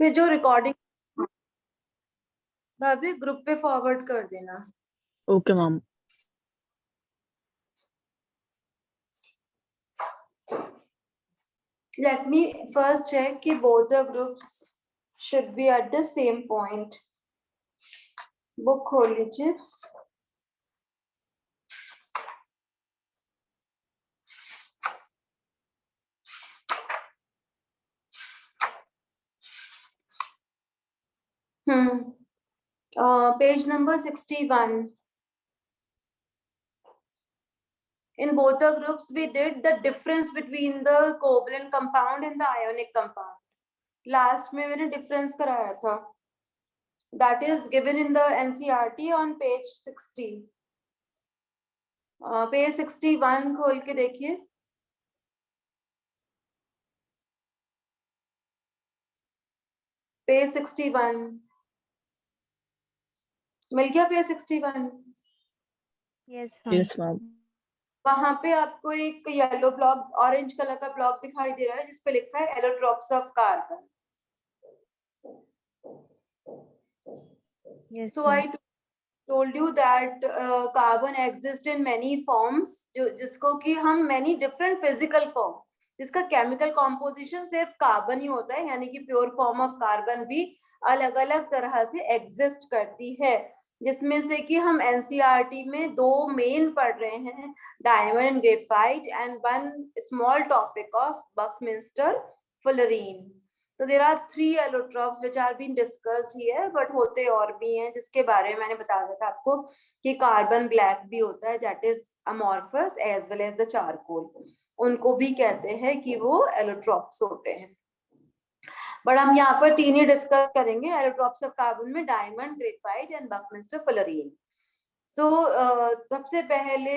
फिर जो रिकॉर्डिंग भाभी ग्रुप पे फॉरवर्ड कर देना। Okay ma'am. Let me first check कि both the groups should be at the same point. Book खोल लीजिए। Page number 61. In both the groups, we did the difference between the covalent compound and the ionic compound. Last में मैंने difference कराया था. That is given in the NCERT on page 60. Page 61 खोल के देखिए। Page 61 मिल गया। Page 61 yes ma'am. वहां पे आपको एक येलो ब्लॉक, ऑरेंज कलर का ब्लॉक दिखाई दे रहा है जिसपे लिखा है allotropes of carbon. Yes so I told you that carbon exists in many forms, जिसको कि हम many different physical form, जिसका केमिकल कॉम्पोजिशन सिर्फ कार्बन ही होता है, यानी कि प्योर फॉर्म ऑफ कार्बन भी अलग अलग तरह से एग्जिस्ट करती है, जिसमें से कि हम एनसीईआरटी में दो मेन पढ़ रहे हैं, diamond and graphite, and one small topic of buckminster fullerene. तो there are 3 allotropes which are been discussed here, but होते और भी हैं जिसके बारे में मैंने बताया था आपको कि कार्बन ब्लैक भी होता है, that is amorphous as well as the charcoal, उनको भी कहते हैं कि वो एलोट्रॉप्स होते हैं। बट हम यहाँ पर 3 ही डिस्कस करेंगे एलोट्रॉप्स ऑफ कार्बन में, diamond, graphite and buckminster fullerene. So सबसे पहले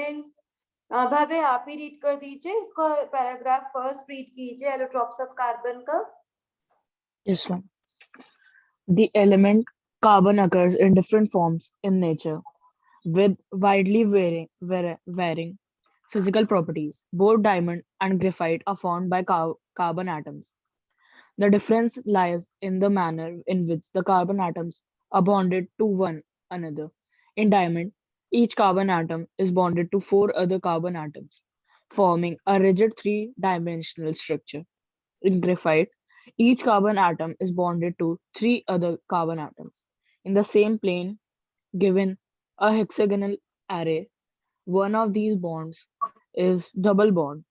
भाभी आप ही रीड कर दीजिए इसको, पैराग्राफ फर्स्ट रीड कीजिए एलोट्रॉप्स ऑफ कार्बन का। Yes, ma'am. The element carbon occurs in different forms in nature with widely varying physical properties. Both diamond and graphite are formed by carbon atoms. The difference lies in the manner in which the carbon atoms are bonded to one another. In diamond, each carbon atom is bonded to 4 other carbon atoms, forming a rigid three-dimensional structure. In graphite, each carbon atom is bonded to 3 other carbon atoms in the same plane. Given a hexagonal array, one of these bonds is double bond,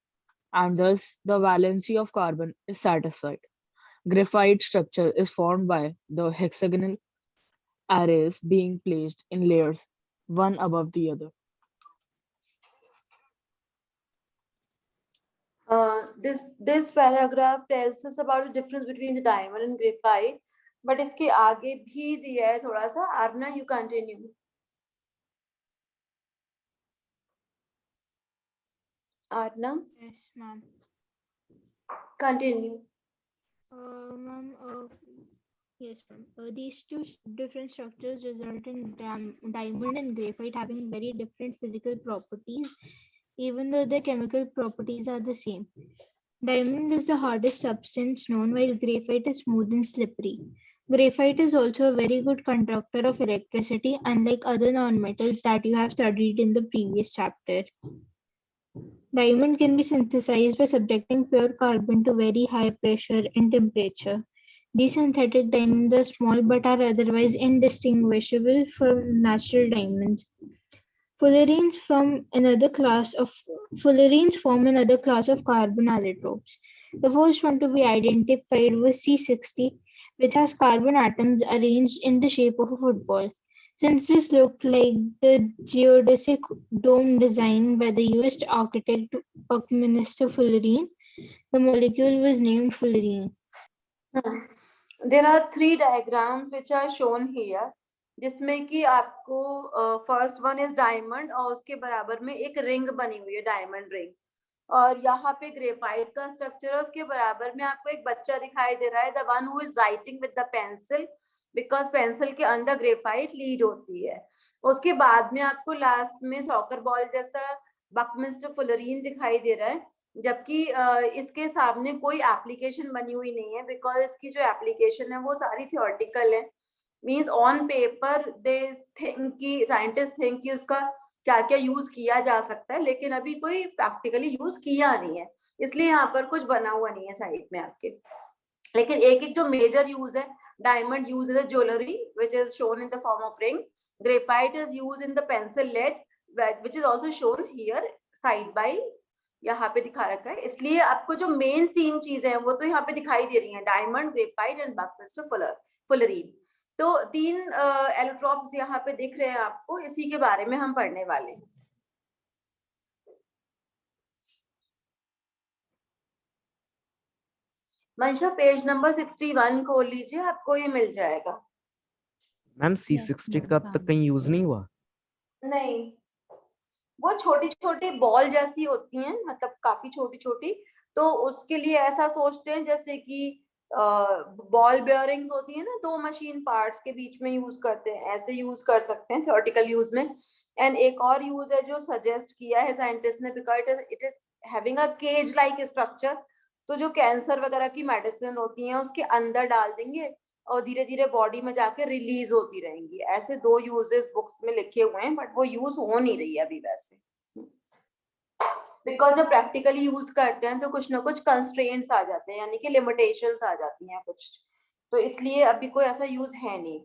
and thus the valency of carbon is satisfied. Graphite structure is formed by the hexagonal arrays being placed in layers one above the other. This paragraph tells us about the difference between the diamond and graphite, but इसके आगे भी दिया है थोड़ा सा। Arna, you continue. Arna, Yes, ma'am. continue. Ma'am, yes, ma'am. These two different structures result in diamond and graphite having very different physical properties, even though the chemical properties are the same. Diamond is the hardest substance known, while graphite is smooth and slippery. Graphite is also a very good conductor of electricity, unlike other nonmetals that you have studied in the previous chapter. Diamond can be synthesized by subjecting pure carbon to very high pressure and temperature. These synthetic diamonds are small but are otherwise indistinguishable from natural diamonds. Fullerenes form another class of carbon allotropes. The first one to be identified was C60, which has carbon atoms arranged in the shape of a football. Since this looked like the geodesic dome designed by the US architect Buckminster Fullerene, the molecule was named fullerene. There are 3 diagrams which are shown here, जिसमें कि आपको first one is diamond और उसके बराबर में एक ring बनी हुई है, डायमंड रिंग, और यहाँ पे ग्रेफाइट का स्ट्रक्चर है, उसके बराबर में आपको एक बच्चा दिखाई दे रहा है, the one who is writing with the pencil, because pencil के अंदर ग्रेफाइट लीड होती है। उसके बाद में आपको लास्ट में सॉकर बॉल जैसा बकमिंस्टर फुलरीन दिखाई दे रहा है, जबकि इसके सामने कोई एप्लीकेशन बनी हुई नहीं है, बिकॉज इसकी जो एप्लीकेशन है वो सारी थियोरटिकल है। Means on paper they think कि साइंटिस्ट थिंक कि उसका क्या क्या यूज किया जा सकता है, लेकिन अभी कोई प्रैक्टिकली यूज किया नहीं है, इसलिए यहाँ पर कुछ बना हुआ नहीं है साइड में आपके। लेकिन एक एक जो मेजर यूज है, diamond use is jewellery which is shown in the form of ring, graphite is use in the pencil lead which is also shown here side by, यहाँ पे दिखा रखा है। इसलिए आपको जो मेन 3 चीजें हैं वो तो यहाँ पे दिखाई दे रही हैं, डायमंड, ग्रेफाइट एंड बकक्रिस्टल फुलरीन। तो 3 एलोट्रॉप्स यहाँ पे दिख रहे हैं आपको, इसी के बारे में हम पढ़ने वाले हैं। मंशा पेज नंबर 61 खोल लीजिए, आपको ये मिल जाएगा। मैम C60 का अब तक कहीं यूज नहीं हुआ? नहीं, वो छोटी छोटी बॉल जैसी होती हैं, मतलब काफी छोटी छोटी, तो उसके लिए ऐसा सोचते हैं जैसे कि बॉल बेयरिंग्स होती है ना, 2 मशीन पार्ट्स के बीच में यूज करते हैं, ऐसे यूज कर सकते हैं थ्योरेटिकल यूज में। एंड एक और यूज है जो सजेस्ट किया है साइंटिस्ट ने, because it is having a cage like structure, तो जो कैंसर वगैरह की मेडिसिन होती है उसके अंदर डाल देंगे और धीरे धीरे बॉडी में जाके रिलीज होती रहेंगी। ऐसे 2 यूजेस बुक्स में लिखे हुए हैं, बट वो यूज हो नहीं रही है अभी वैसे, बिकॉज जब प्रैक्टिकली यूज करते हैं तो कुछ ना कुछ कंस्ट्रेंट्स आ जाते हैं, यानी कि लिमिटेशंस आ जाती हैं कुछ, तो इसलिए अभी कोई ऐसा यूज है नहीं।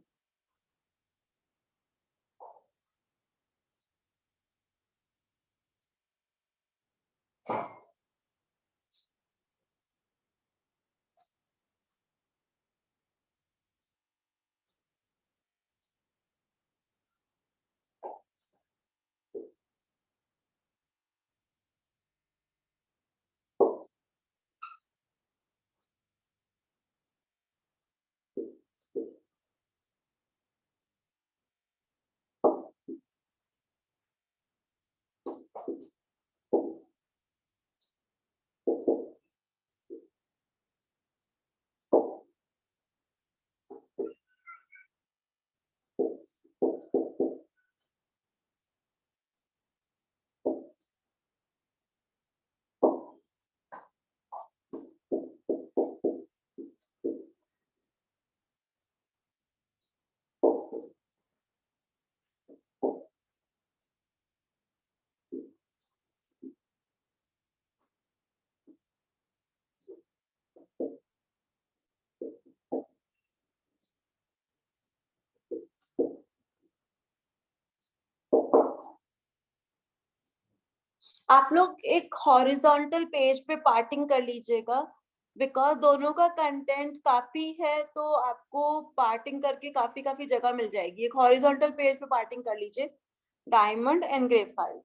आप लोग एक हॉरिजॉन्टल पेज पे पार्टिंग कर लीजिएगा, बिकॉज दोनों का कंटेंट काफी है, तो आपको पार्टिंग करके काफी काफी जगह मिल जाएगी। एक हॉरिजॉन्टल पेज पे पार्टिंग कर लीजिए, diamond and graphite.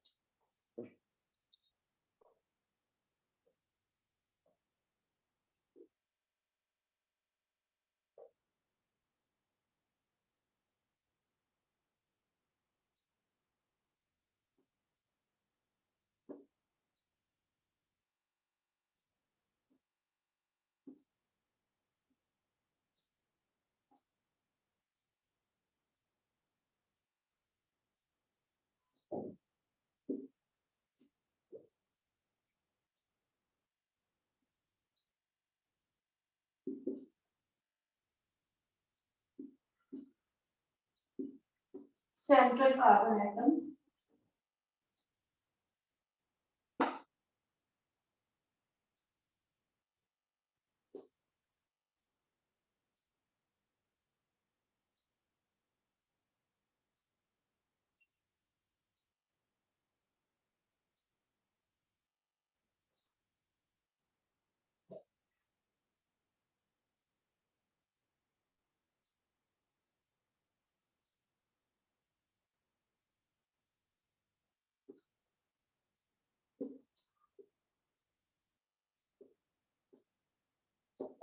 Central carbon atom,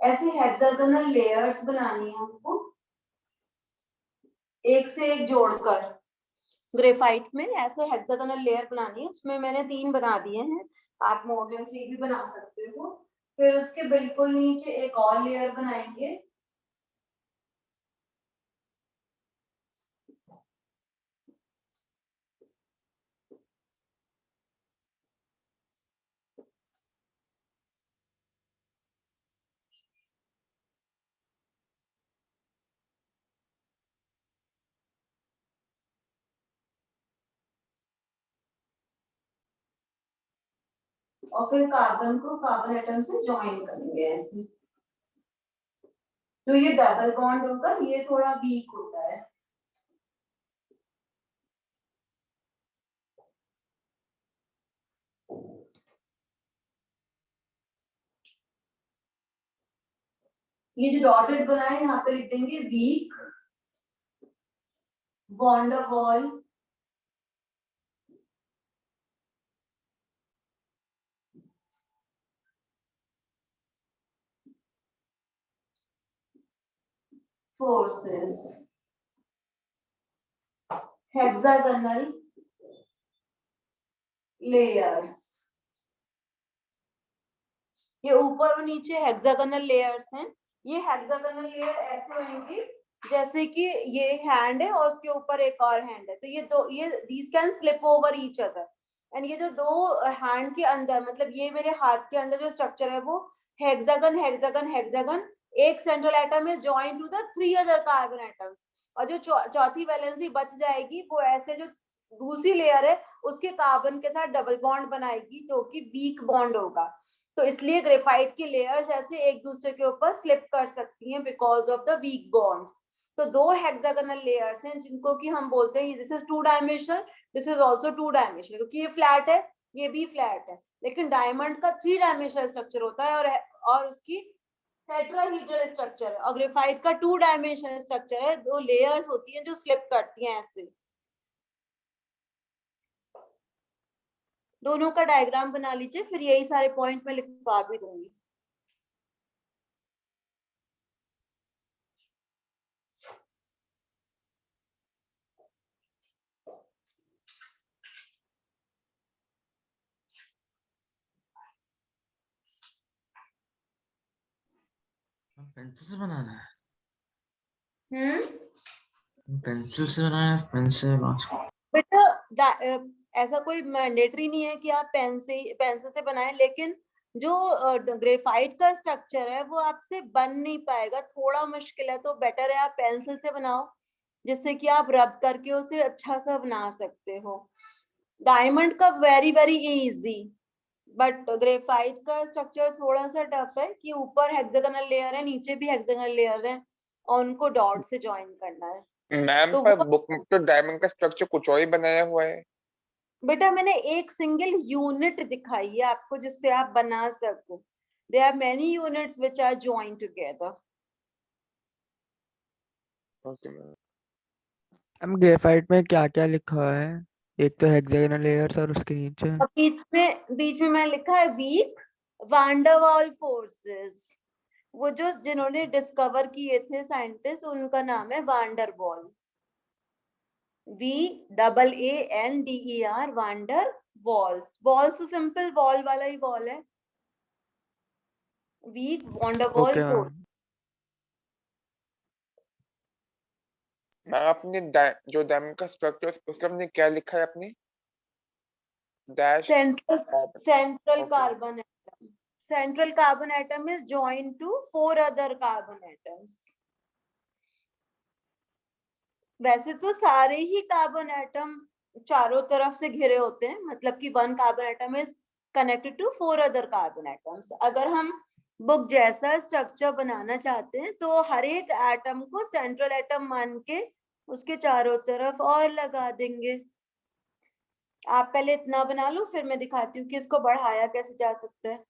ऐसे हेक्सागोनल लेयर्स बनानी है हमको, एक से एक जोड़कर। ग्रेफाइट में ऐसे हेक्सागोनल लेयर बनानी है, उसमें मैंने 3 बना दिए हैं, आप मॉडर्न 3 भी बना सकते हो। फिर उसके बिल्कुल नीचे एक और लेयर बनाएंगे, और फिर कार्बन को कार्बन एटम से ज्वाइन करेंगे ऐसे। तो ये डबल बॉन्ड होगा, ये थोड़ा वीक होता है। ये जो डॉटेड बना है यहाँ पे लिख देंगे weak van der Waals forces hexagonal layers. ये ऊपर और नीचे हेक्सागोनल लेयर्स हैं। ये हेक्सागोनल लेयर ऐसे होंगी जैसे कि ये हैंड है और उसके ऊपर एक और हैंड है, तो ये दो, ये these can slip over each other. And ये जो दो हैंड के अंदर, मतलब ये मेरे हाथ के अंदर जो स्ट्रक्चर है वो हेक्सागन हेक्सागन हेक्सागन, एक central atom is joined to the 3 other carbon atoms, और जो चौथी वैलेंसी बच जाएगी वो ऐसे जो दूसरी लेयर है उसके कार्बन के साथ डबल बॉन्ड बनाएगी, जो कि वीक बॉन्ड होगा। तो इसलिए ग्रेफाइट की लेयर्स ऐसे एक दूसरे के ऊपर स्लिप कर सकती हैं because of the weak bonds. तो दो हेक्सागोनल लेयर्स हैं जिनको कि हम बोलते हैं this is 2 dimensional, this is also 2 dimensional, क्योंकि ये फ्लैट है ये भी फ्लैट है, लेकिन डायमंड का 3 डायमेंशनल स्ट्रक्चर होता है और उसकी टेट्राहेड्रल स्ट्रक्चर है, और ग्रेफाइट का 2 डायमेंशनल स्ट्रक्चर है, दो लेयर्स होती हैं जो स्लिप करती हैं ऐसे। दोनों का डायग्राम बना लीजिए, फिर यही सारे पॉइंट मैं लिखवा भी दूंगी। पेंसिल से बनाना है, हम्म पेंसिल से बनाना है, पेंसिल। बेटा ऐसा कोई मैंडेटरी नहीं है कि आप पेंसिल से बनाएं, लेकिन जो ग्रेफाइट का स्ट्रक्चर है वो आपसे बन नहीं पाएगा, थोड़ा मुश्किल है, तो बेटर है आप पेंसिल से बनाओ, जिससे कि आप रब करके उसे अच्छा सा बना सकते हो। डायमंड का very very easy, but graphite का स्ट्रक्चर थोड़ा सा टफ है कि ऊपर हेक्सागोनल लेयर है, नीचे भी हेक्सागोनल लेयर है, और उनको डॉट से ज्वाइन करना है। मैम तो पर वो बुक में तो डायमंड का स्ट्रक्चर कुछ और ही बनाया हुआ है। बेटा मैंने एक सिंगल यूनिट दिखाई है आपको जिससे आप बना सको। There are many units which are joined together. Okay ma'am. हम ग्रेफाइट में क्या क्या लिखा हुआ है? एक तो हेक्सागोनल लेयर्स और उसके नीचे और बीच में मैं लिखा है वीक वांडरवाल फोर्सेस। वो जो जिन्होंने डिस्कवर किए थे साइंटिस्ट, उनका नाम है van der Waal, VAANDER, van der Waals. Waals तो सिंपल वॉल वाला ही वॉल है, weak van der Waal okay force. Ma'am. Ma'am अपने जो डायमंड का स्ट्रक्चर उसका आपने क्या लिखा है अपनी dash central carbon? central okay carbon atom, central carbon atom is joined to 4 other carbon atoms। वैसे तो सारे ही कार्बन एटम चारों तरफ से घिरे होते हैं, मतलब कि 1 carbon atom is connected to 4 other carbon atoms. अगर हम बुक जैसा स्ट्रक्चर बनाना चाहते हैं तो हर एक एटम को सेंट्रल एटम मान के उसके चारों तरफ और लगा देंगे। आप पहले इतना बना लो, फिर मैं दिखाती हूँ कि इसको बढ़ाया कैसे जा सकता है।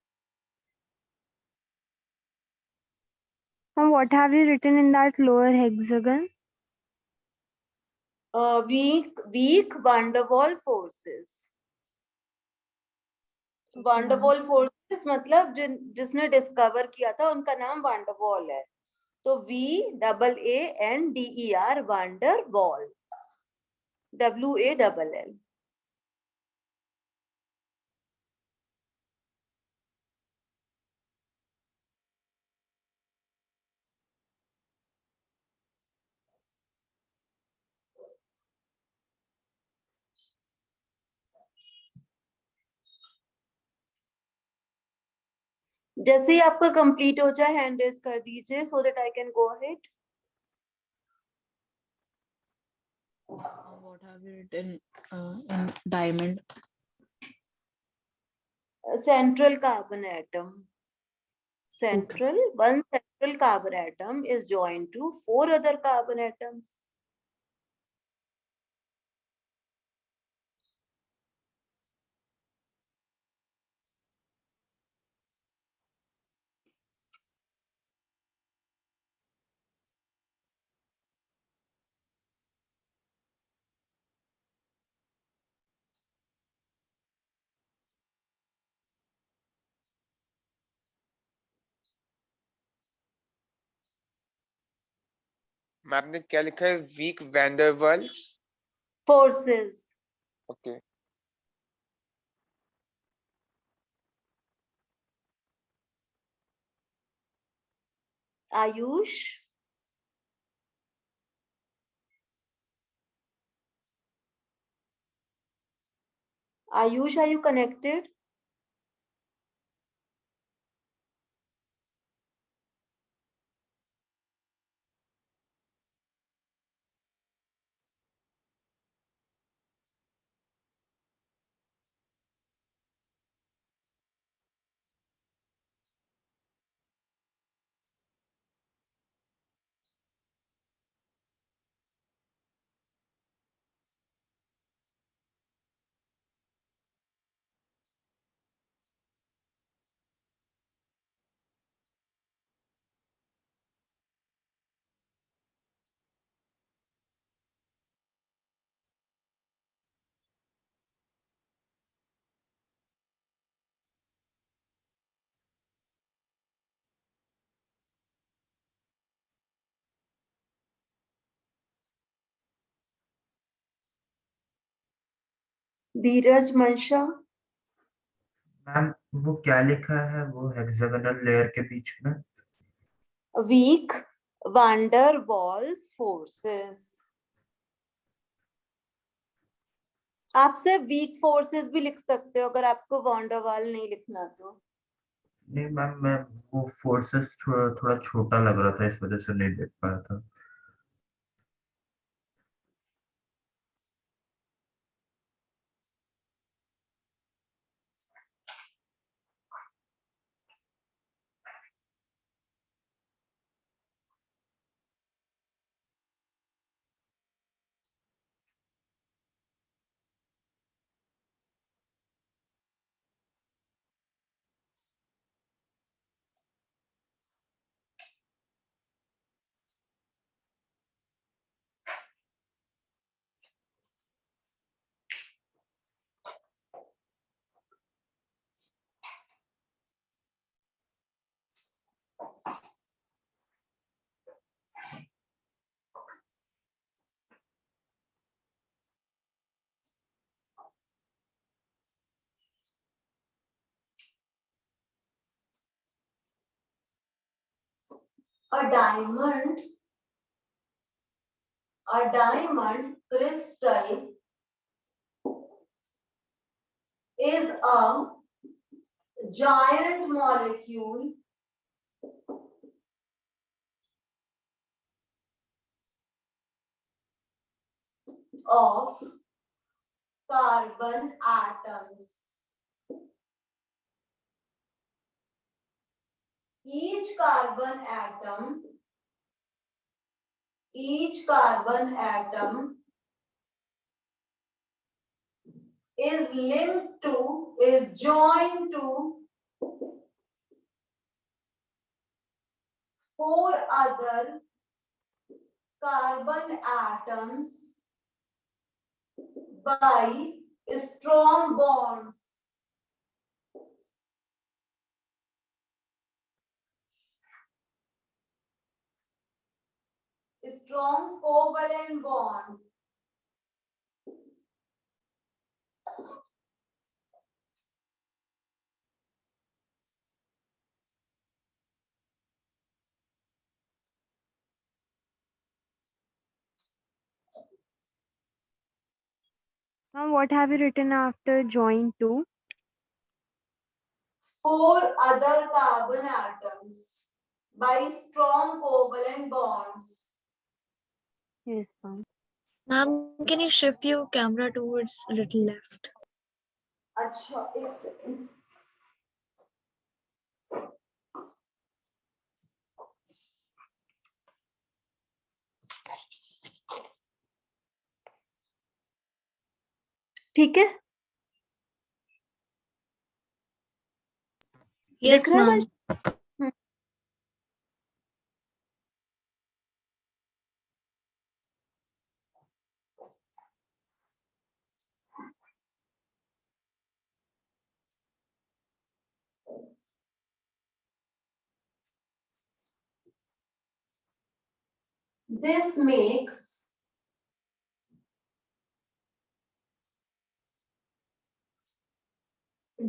What have you written in that lower hexagon? weak van der Waal forces। Okay, van der ma'am. Waal forces मतलब जिसने डिस्कवर किया था उनका नाम van der Waal है, तो VAANDER, van der Waal, WALL। जैसे ही आपका कंप्लीट हो जाए हैंड रेज कर दीजिए so that I can go ahead. What have you written in diamond? central carbon atom. One central carbon atom is joined to 4 other carbon atoms. Ma'am ने क्या लिखा है? Weak van der Waals. Forces. Okay. Ayush. Ayush, are you connected? Dheeraj, Mansha. Ma'am वो क्या लिखा है वो hexagonal layer के बीच में? Weak van der Waals forces. आप सिर्फ वीक फोर्सेस भी लिख सकते हो अगर आपको वॉन्डरवाल नहीं लिखना तो. नहीं मैम, मैं वो फोर्सेस थोड़ा थोड़ा छोटा लग रहा था, इस वजह से नहीं देख पाया था। A diamond crystal is a giant molecule of carbon atoms. Each carbon atom is joined to 4 other carbon atoms by strong bonds. Strong covalent bond. What have you written after join to? 4 other carbon atoms by strong covalent bonds. Yes, ma'am. Ma'am, can you shift your camera towards a little left? अच्छा, एक second. ठीक है, Yes, दिख रहा है ma'am. बच्चों? This makes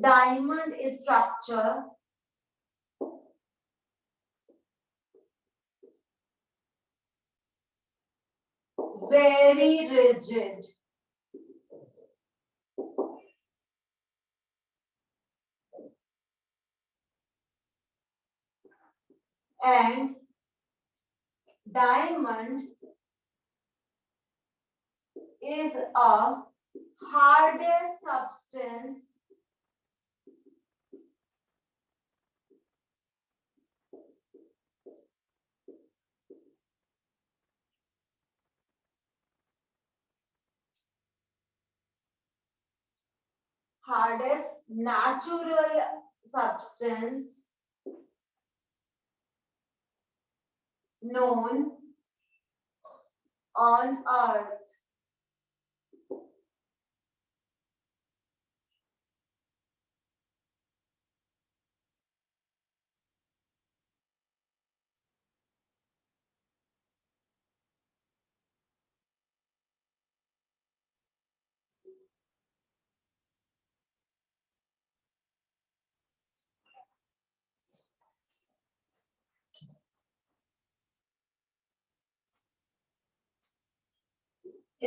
diamond structure very rigid and diamond is a hardest substance natural substance known on earth.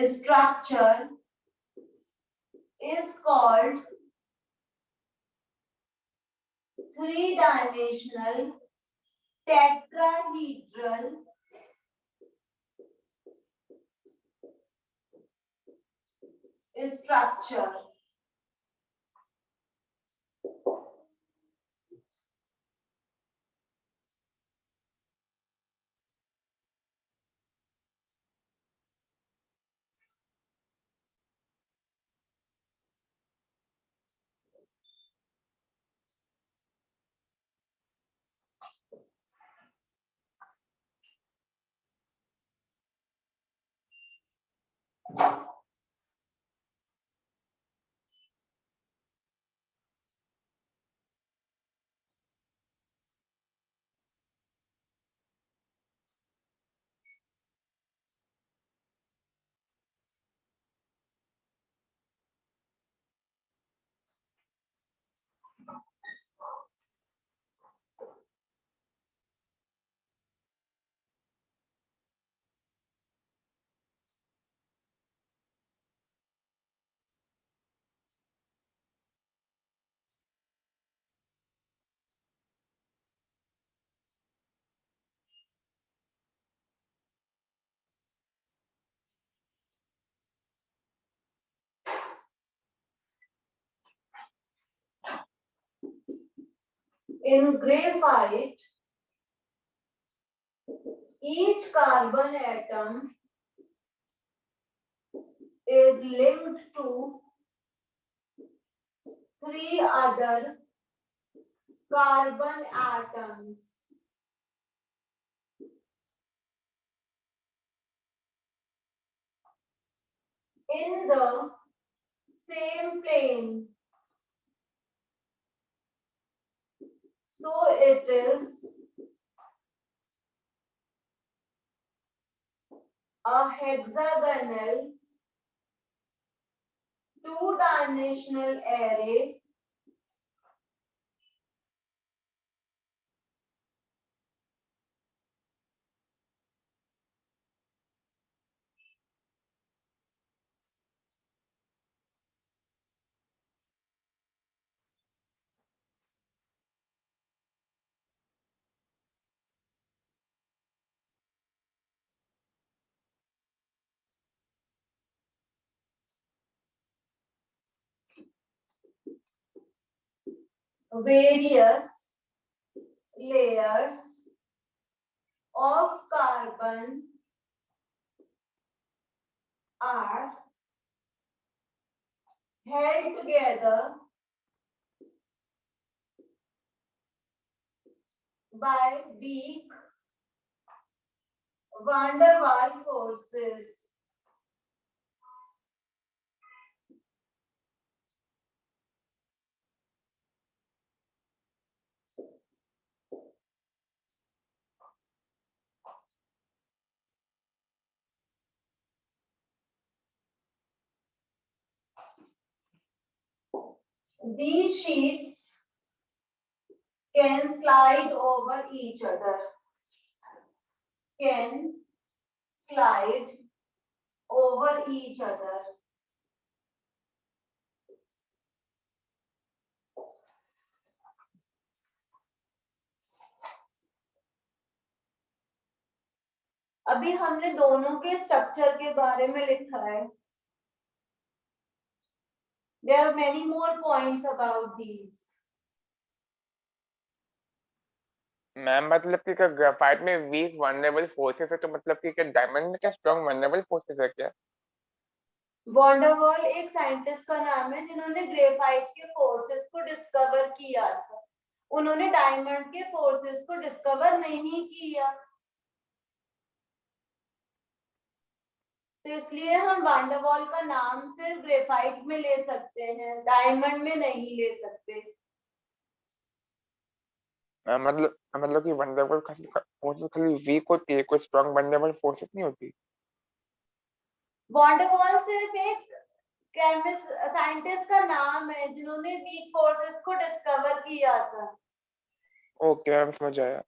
Structure is called three-dimensional tetrahedral structure. In graphite, each carbon atom is linked to three other carbon atoms. In the same plane. So it is a hexagonal two-dimensional array various layers of carbon are held together by weak van der Waals forces. These sheets can slide over each other. Can slide over each other. अभी हमने दोनों के structure के बारे में लिखा है. There are many more points about these. Ma'am मतलब कि क्या ग्रेफाइट में वीक वनरेबल फोर्सेस है तो मतलब कि क्या डायमंड में क्या स्ट्रॉन्ग वनरेबल फोर्सेस है क्या? वॉन डर वाल एक साइंटिस्ट का नाम है जिन्होंने ग्रेफाइट के फोर्सेस को डिस्कवर किया था. उन्होंने डायमंड के फोर्सेस को डिस्कवर नहीं किया, तो इसलिए हम वॉन डर वाल का नाम सिर्फ ग्रेफाइट में ले सकते हैं, डायमंड में नहीं ले सकते. मतलब कि वनरेबल फोर्सेस खाली वीक होती है, कोई स्ट्रॉन्ग वनरेबल फोर्सेस नहीं होती. वॉन डर वाल सिर्फ एक केमिस्ट साइंटिस्ट का नाम है जिन्होंने वीक फोर्सेस को डिस्कवर किया था. ओके मैम समझ आया.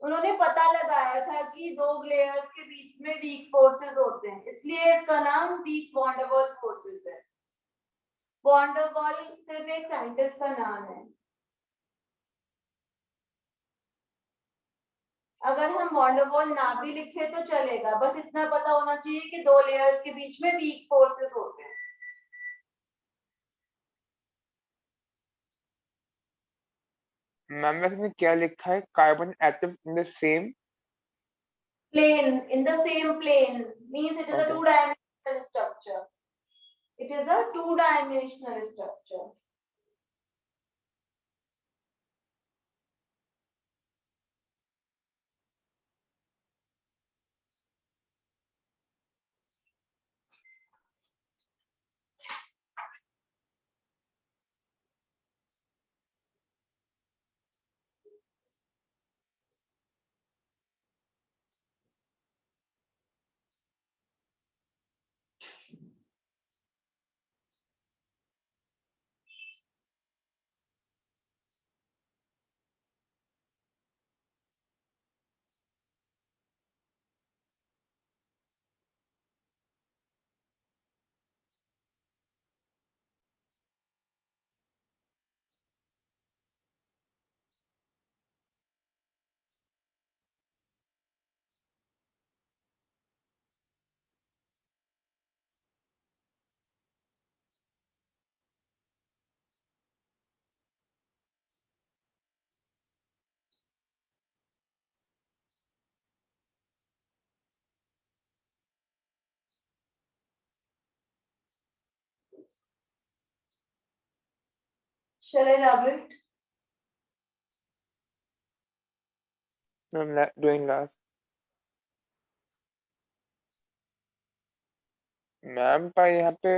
उन्होंने पता लगाया था कि दो ग्लेयर्स के बीच में वीक फोर्सेस होते हैं, इसलिए इसका नाम वीक वॉन डर वाल फोर्सेस है. वॉन डर वाल सिर्फ एक साइंटिस्ट का नाम है. अगर हम वॉन डर वाल ना भी लिखे तो चलेगा, बस इतना पता होना चाहिए कि दो लेयर्स के बीच में वीक फोर्सेस होते हैं. मैम वैसे में क्या लिखा है? Carbon atom in the same Plane, in the same plane means it is a Okay. two-dimensional structure. It is a two-dimensional structure. Shall I rub it? Ma'am doing last. Ma'am पर यहाँ पे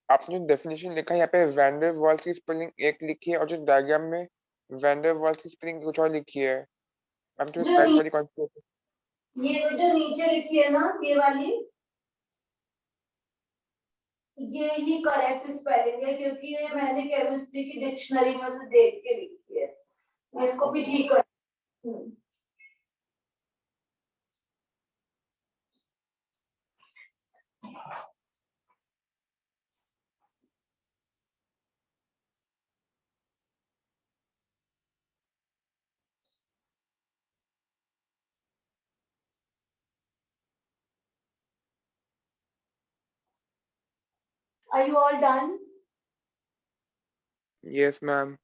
आपने definition लिखा है, यहाँ पे van der Waals की spelling एक लिखी है और जो डायग्राम में वैन डर वाल्स की स्पेलिंग कुछ और लिखी है. मैम तो जो करेक्ट वाली कौन सी है? ये जो नीचे लिखी है ना, ये वाली, ये ही करेक्ट स्पेलिंग है क्योंकि ये मैंने केमिस्ट्री की डिक्शनरी में से देख के लिखी है. मैं इसको भी ठीक कर. Are you all done? Yes ma'am.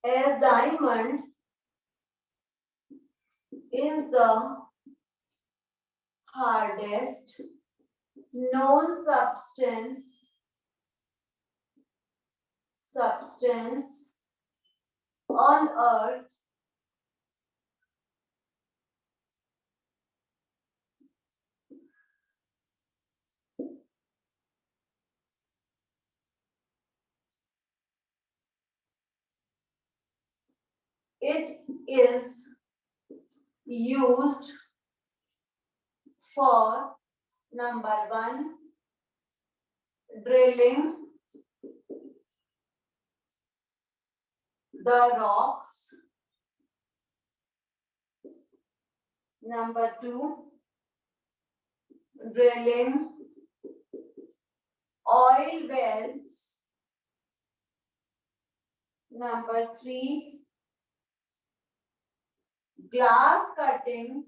as diamond is the hardest known substance on earth, it is used for number 1 drilling the rocks, number 2 drilling oil wells, number 3 glass cutting,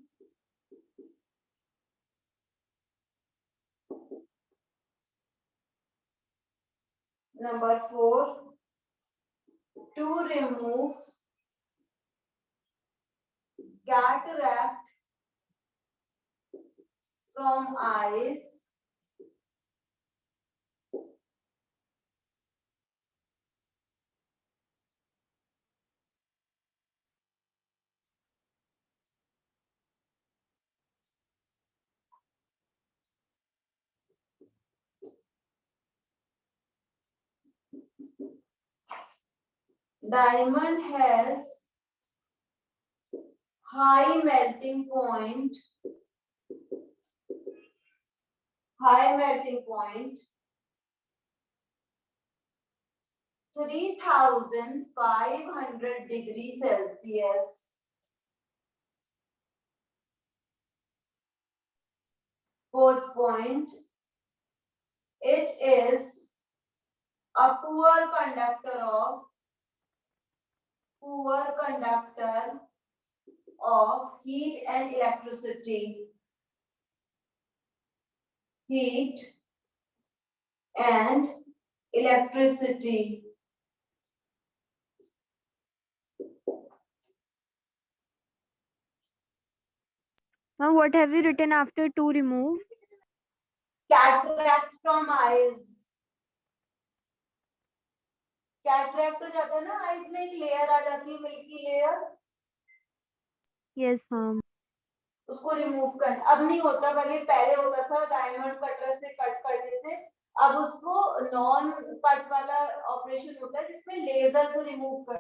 number 4 to remove cataract from eyes, diamond has high melting point, 3500 degrees Celsius. Fourth point, it is a poor conductor of heat and electricity. Heat and electricity. Ma'am, what have you written after to remove? Cataract from eyes. Cataract हो जाता है ना eyes में, एक layer आ जाती है, milky layer, Yes, ma'am. उसको remove करना। अब नहीं होता, पहले होता था, डायमंड कटर से कट करते थे, अब उसको नॉन कट वाला ऑपरेशन होता है जिसमें लेजर से रिमूव कर